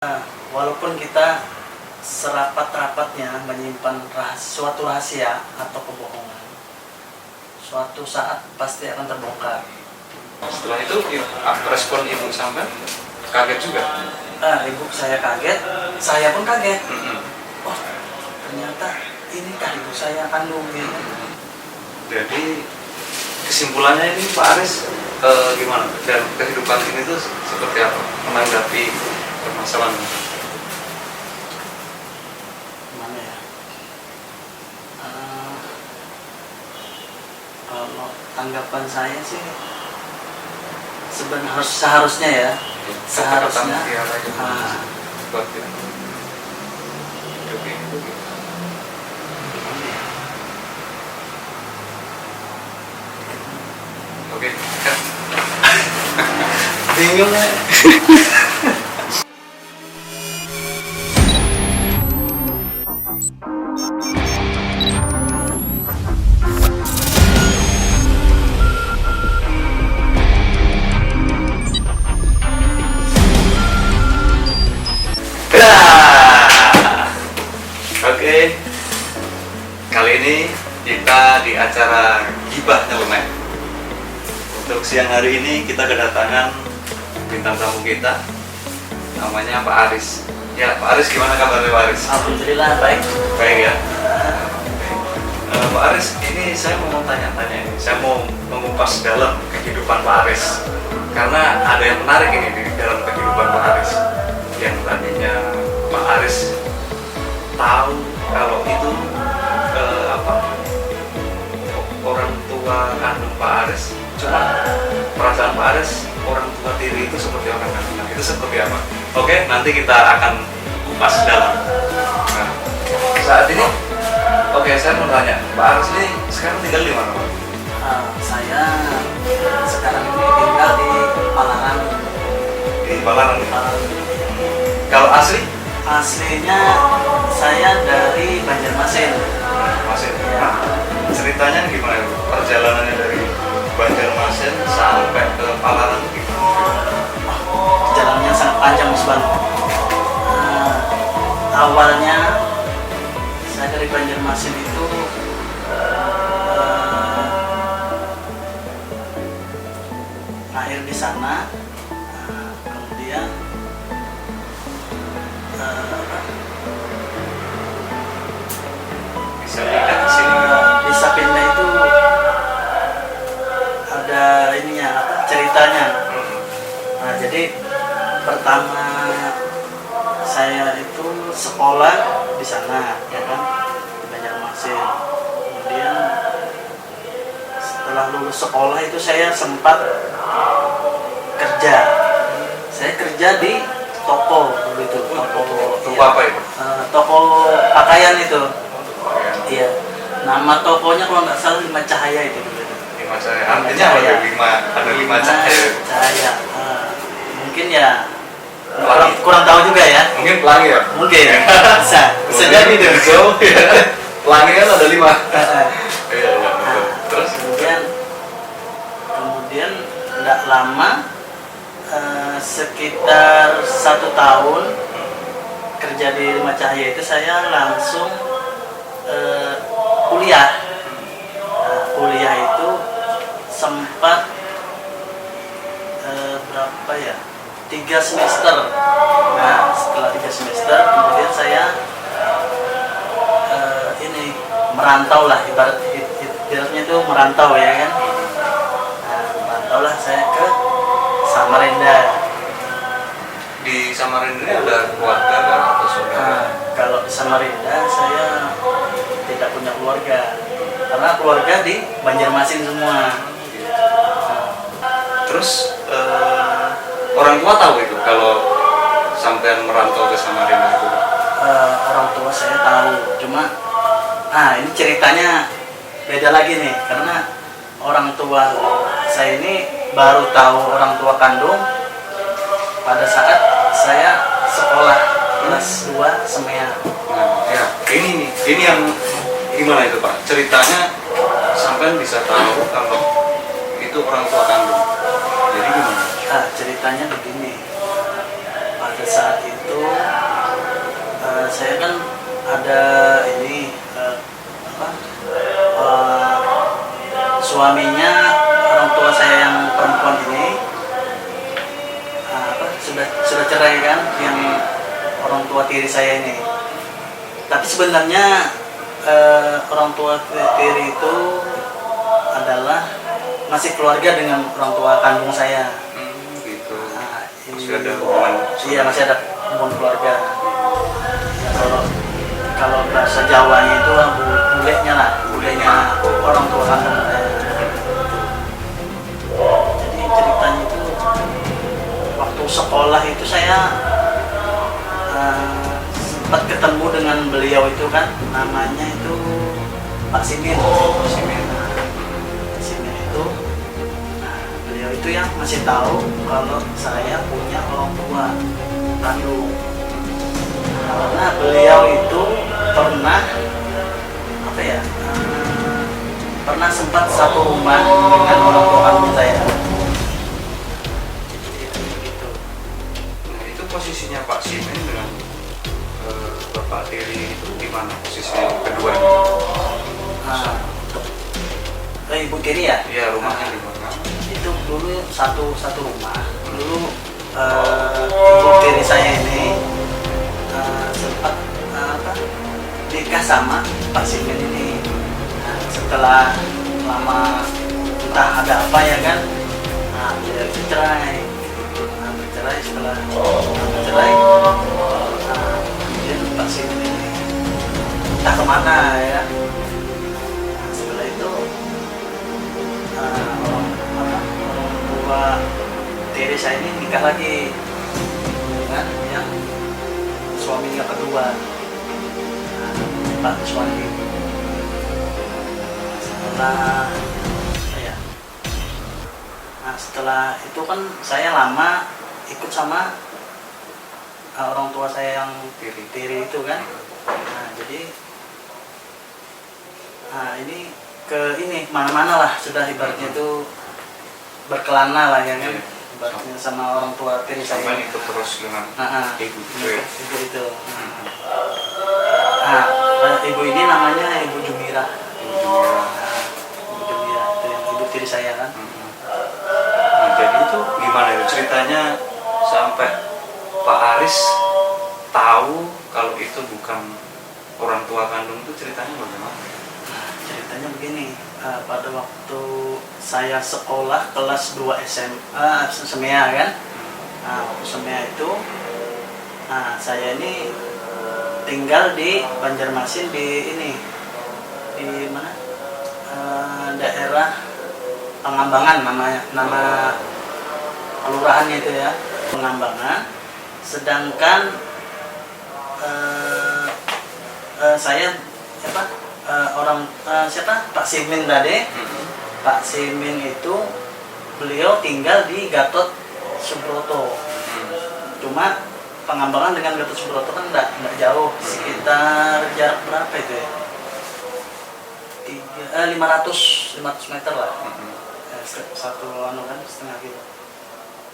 Nah, walaupun kita serapat-rapatnya menyimpan suatu rahasia atau kebohongan, suatu saat pasti akan terbongkar. Setelah itu respon ibu sampai kaget juga. Ibu saya kaget, saya pun kaget. Mm-hmm. Oh, ternyata inikah ibu saya kandung gitu. Jadi kesimpulannya ini Pak Aris gimana? Dan kehidupan ini tuh seperti apa menanggapi permasalahan ini? Gimana ya? Kalau tanggapan saya sih seharusnya ya, seharusnya Oke, kan? bingung ya. Oke, kali ini kita di acara Gibah Nyeleneh. Untuk siang hari ini kita kedatangan bintang tamu kita, namanya Pak Aris. Ya, Pak Aris, gimana kabarnya Pak Aris? Alhamdulillah baik. Baik ya. Pak Aris, ini saya mau tanya-tanya ini. Saya mau mengupas dalam kehidupan Pak Aris, karena ada yang menarik ini di dalam kehidupan Pak Aris. Yang tadinya Pak Aris tahu kalau itu orang tua kandung Pak Aris, cuma perasaan Pak Aris orang tua tiri itu seperti orang kandung, itu seperti apa? Oke, nanti kita akan kupas dalam. Nah, saat ini, oke, saya mau tanya, Pak Aris ini sekarang tinggal di mana, Pak? Saya sekarang ini tinggal di Palaran. Di Palaran. Kalau asli? Aslinya saya dari Banjarmasin. Banjarmasin. Nah, ceritanya gimana itu? Perjalanannya dari Banjarmasin sampai ke Palaran gimana? Jalannya sangat panjang, Mas Bang. Awalnya saya dari Banjarmasin itu lahir di sana. Kemudian Bisa pindah ke sini. bisa pindah itu ada ininya ceritanya. Nah, jadi pertama saya itu sekolah di sana, ya kan, di Banjarmasin. Kemudian setelah lulus sekolah itu saya sempat kerja. Saya kerja di toko dulu itu. Toko Iya. apa itu? Toko pakaian itu. Ya. Iya. Nama tokonya kalau nggak salah Lima Cahaya itu dulu. 5 cahaya. Artinya apa tuh? Ada 5 cahaya. Cahaya. Mungkin ya kurang tahu juga ya. Mungkin pelangi ya? Mungkin. Bisa jadi tuh. Jauh ya. Pelangi kan ada 5. Iya, betul. Terus? Kemudian nggak lama, sekitar 1 tahun kerja di Lima Cahaya itu saya langsung kuliah. Kuliah itu sempat berapa ya? 3 semester. Nah, setelah 3 semester kemudian saya ini merantau lah, ibaratnya itu merantau ya kan. Nah, merantau lah saya ke Samarinda. Di Samarinda ini ada keluarga kan atau saudara? Kalau di Samarinda saya tidak punya keluarga, karena keluarga di Banjarmasin semua. Terus orang tua tahu itu kalau sampean merantau ke Samarinda itu? Orang tua saya tahu, cuma ini ceritanya beda lagi nih, karena orang tua saya ini baru tahu orang tua kandung pada saat saya sekolah kelas 2 semea. Nah, ya, ini yang gimana itu Pak? Ceritanya sampean bisa tahu kalau itu orang tua kandung. Jadi gimana? Ceritanya begini, pada saat itu orang tua tiri saya ini. Tapi sebenarnya orang tua tiri itu adalah masih keluarga dengan orang tua kandung saya. Gitu. Nah, Masih ada hubungan. iya, masih ada hubungan keluarga. Ya, kalau bahasa Jawanya itu bulenya lah, bulenya orang tua kandung saya. Jadi ceritanya itu waktu sekolah itu saya sempat ketemu dengan beliau itu kan, namanya itu Pak Simin. Simin itu, nah, beliau itu yang masih tahu kalau saya punya orang tua kandung. Karena beliau itu pernah apa ya, pernah sempat satu rumah dengan orang tua kandung saya. Gitu. Nah, itu posisinya Pak Simin dengan Bapak Tiri itu di mana posisinya keduanya? Ibu Tiri ya? Iya, rumahnya di mana? Itu dulu satu rumah. Dulu Ibu Tiri saya ini sempat nikah sama Pak Simin ini. Nah, setelah lama entah ada apa ya kan, nah beliau itu cerai. Nah, bercerai, setelah bercerai, kemudian Pak Simin ini entah kemana ya. Nah, setelah itu orang tua tiri saya ini nikah lagi dengan yang suaminya kedua. Pak suami. Setelah itu kan saya lama ikut sama orang tua saya yang tiri itu kan. Nah, jadi ini ini mana-mana lah sudah ibaratnya itu berkelana lah ya kan, ibaratnya sama orang tua tiri saya. Sampai ikut terus dengan ibu itu. Ibu ini namanya Ibu Jumira. Ibu Jumira itu yang ibu tiri saya kan. Nah, jadi itu gimana itu ceritanya sampai Pak Aris tahu kalau itu bukan orang tua kandung, itu ceritanya bagaimana? Ceritanya begini, pada waktu saya sekolah kelas 2 SMA SEMEA kan. Nah, waktu SEMEA itu saya ini tinggal di Banjarmasin, di ini di mana, daerah Pengambangan, nama kelurahannya itu ya, Pengambangan. Sedangkan saya siapa Pak Simin tadi. Pak Simin itu beliau tinggal di Gatot Subroto. Cuma Pengambangan dengan Gatot Subroto kan enggak jauh, sekitar jarak berapa itu ya? 500 meter lah. Satu setengah kilo.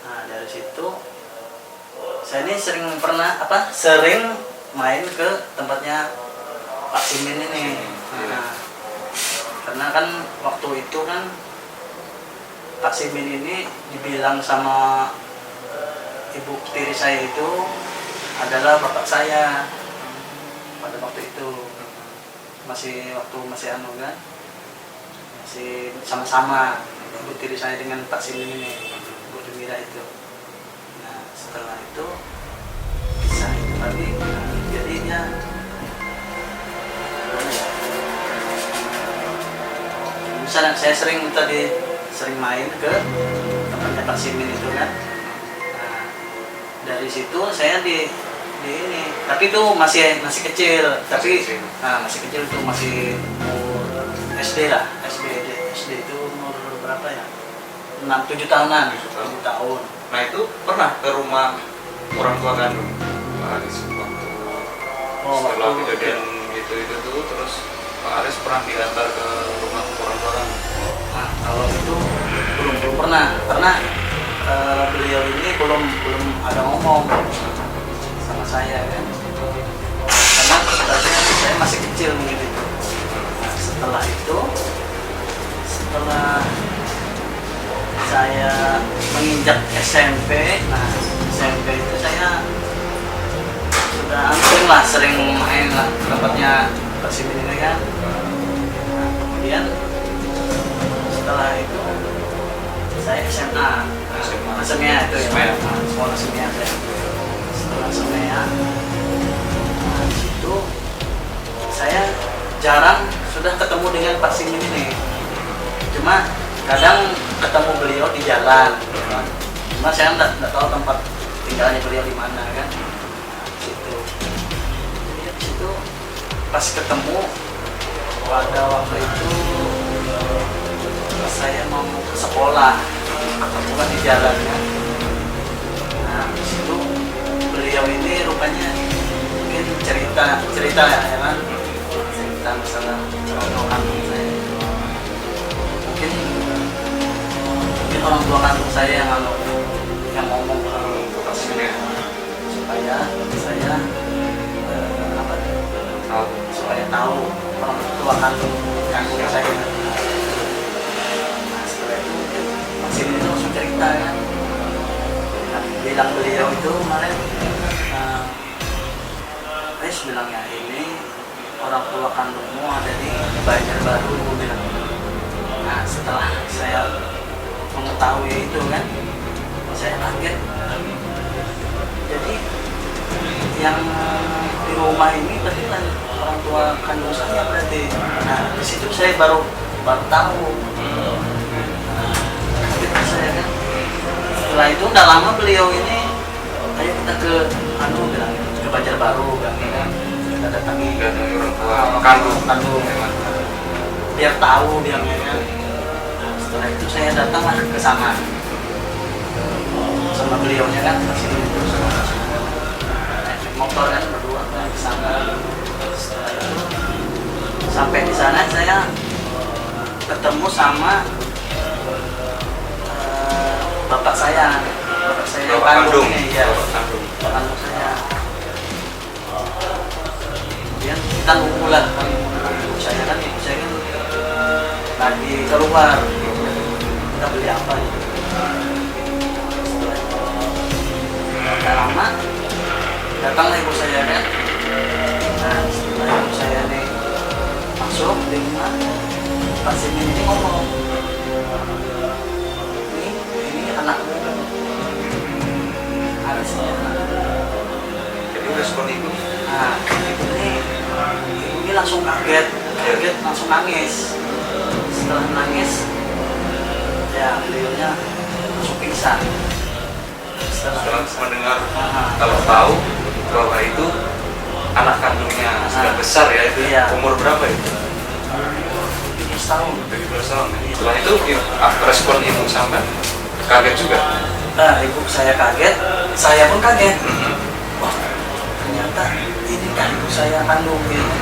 Nah, dari situ saya ini sering main ke tempatnya Pak Simin ini. Nah, karena kan waktu itu kan Pak Simin ini dibilang sama ibu tiri saya itu adalah bapak saya pada waktu itu. Masih sama-sama ibu tiri saya dengan Pak Simin ini, Ibu Jumira itu. Nah, setelah itu kisah itu tadi, jadinya misalnya saya sering main ke tempatnya Pak Simin itu kan. Nah, dari situ saya di ini, tapi itu masih kecil, masih kecil itu masih umur SD lah, SD itu umur berapa ya? 6-7 tahunan. 7 tahun. Nah, itu pernah ke rumah orang tua kandung Pak Aris waktu setelah kejadian itu tuh, terus Pak Aris pernah diantar ke rumah orang tua kandung? Nah, kalau itu belum pernah, karena beliau ini belum ada ngomong sama saya kan, karena saya masih kecil gitu. Nah, setelah saya menginjak SMP, nah SMP itu saya lah sering main lah tempatnya Pak Simin ini kan. Nah, kemudian setelah itu saya SMA SMEA itu ya, sekolah SMEA saya. Setelah SMEA, nah, di situ saya jarang sudah ketemu dengan Pak Simin ini. Cuma kadang ketemu beliau di jalan, ya kan? Cuma saya nggak tahu tempat tinggalnya beliau di mana kan. Situ. Jadi di situ pas ketemu pada waktu itu pas saya mau ke sekolah, ketemu kan di jalan kan. Nah di situ beliau ini rupanya mungkin cerita ya kan, cerita masalah orang kandung saya. Mungkin orang tua kandung saya yang ngomong ke Pak Simin supaya saya supaya tahu orang tua kandung saya. Nah setelah itu Pak Simin itu langsung cerita kan, bilang beliau itu kemarin Res bilangnya ini orang tua kandungmu ada di Banjarbaru bilang. Nah setelah saya mengetahui itu kan, saya kaget. Jadi yang di rumah ini berarti kan orang tua kandung saya berarti. Nah di situ saya baru tahu. Kaget saya kan. Setelah itu udah lama beliau ini, ayo kita ke bilang ke Banjarbaru kan, kita datangi orang tua kandung. Biar tahu dia kan. Nah, setelah itu saya datanglah ke sana sama beliaunya kan, masih itu naik motor kan berdua ke sana. Setelah itu sampai di sana saya ketemu sama bapak saya kandung ini ya, bapak kandung saya. Kemudian kita ngumulan kan, ibu saya kan lagi keluar, kita beli apa gitu. Setelah lama datanglah ibu saya kan. Nah setelah ibu saya nih masuk di rumah, Pak Simin ini ngomong, ini anakmu harusnya anak. Jadi respon ibu? Nah ibu ini langsung kaget langsung nangis. Setelah nangis ya beliaunya langsung pingsan. Setelah mendengar kalau tahu bahwa itu anak kandungnya sudah besar ya, itu iya. Umur berapa itu? 17 tahun. 17 tahun. Setelah itu respon ibu sama kaget juga. Nah, ibu saya kaget, saya pun kaget. Wah, ternyata ini kan ibu saya kandung gitu.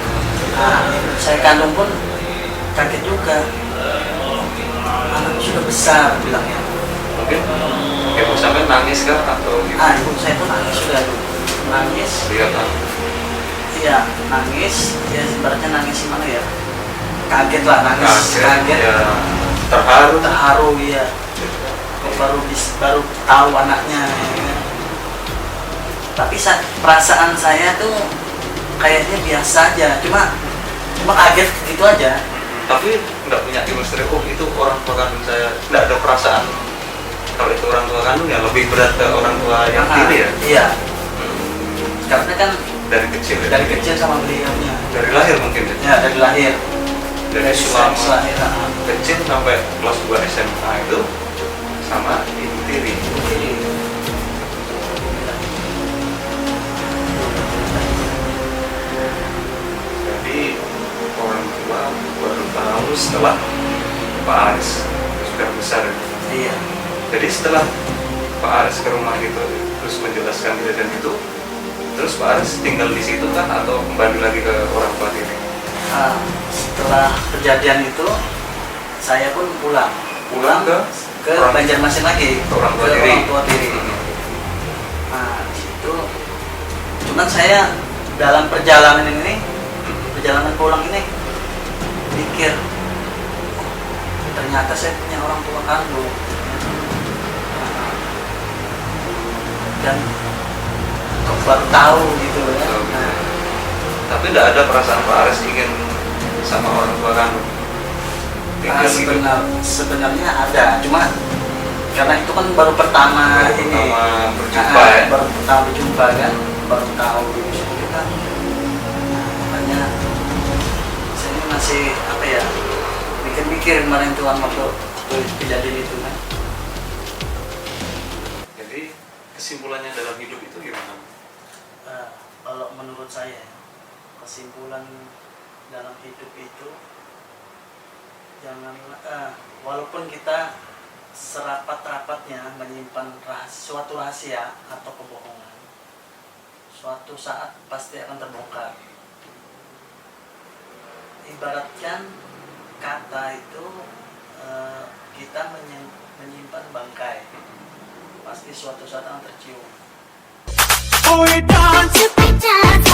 Nah, ibu saya kandung pun kaget juga. Anaknya sudah besar bilangnya. Mungkin ibu sampai nangis kah atau gitu? Ibu saya pun nangis sudah nangis. Lihat Iya, nangis. Ya sebenarnya nangis gimana ya? Kaget lah, nangis. Kaget. Ya, terharu ya. Baru tahu anaknya. Ya. Tapi perasaan saya tuh kayaknya biasa aja. Cuma kaget gitu aja. Tapi nggak punya chemistry, itu orang tua kandung saya. Nggak ada perasaan kalau itu orang tua kandung ya lebih berat ke orang tua yang tiri ya? Iya. Karena kan dari kecil ya? Dari kecil sama beliaunya. Dari lahir mungkin ya? Ya, dari lahir. Dari selama kecil sampai kelas 2 SMA itu sama ibu tiri. Jadi orang tua baru tahu setelah Pak Aris sudah besar. Iya. Jadi setelah Pak Aris ke rumah gitu terus menjelaskan kejadian itu, terus Pak Aris tinggal di situ kan atau kembali lagi ke orang tua tiri? Setelah kejadian itu saya pun pulang ke Banjarmasin lagi, ke orang tua tiri. Nah itu cuman saya dalam perjalanan pulang ini pikir, ternyata saya punya orang tua kandung. Dan baru tahu gitu ya. Nah, Tapi tidak ada perasaan Pak Ares ingin sama orang tua kandung. Sebenarnya ada, cuma karena itu kan baru pertama berjumpa ya. baru pertama berjumpa kan, baru tahu itu kan. Makanya saya ini masih apa ya, mikir-mikir kemarin Tuhan waktu kejadian itu kan. Jadi kesimpulannya dalam hidup itu gimana? Kalau menurut saya, kesimpulan dalam hidup itu janganlah walaupun kita serapat-rapatnya menyimpan suatu rahasia atau kebohongan, suatu saat pasti akan terbongkar. Ibaratkan kata itu kita menyimpan bangkai, pasti suatu saat akan tercium. Oh, we dance, we dance,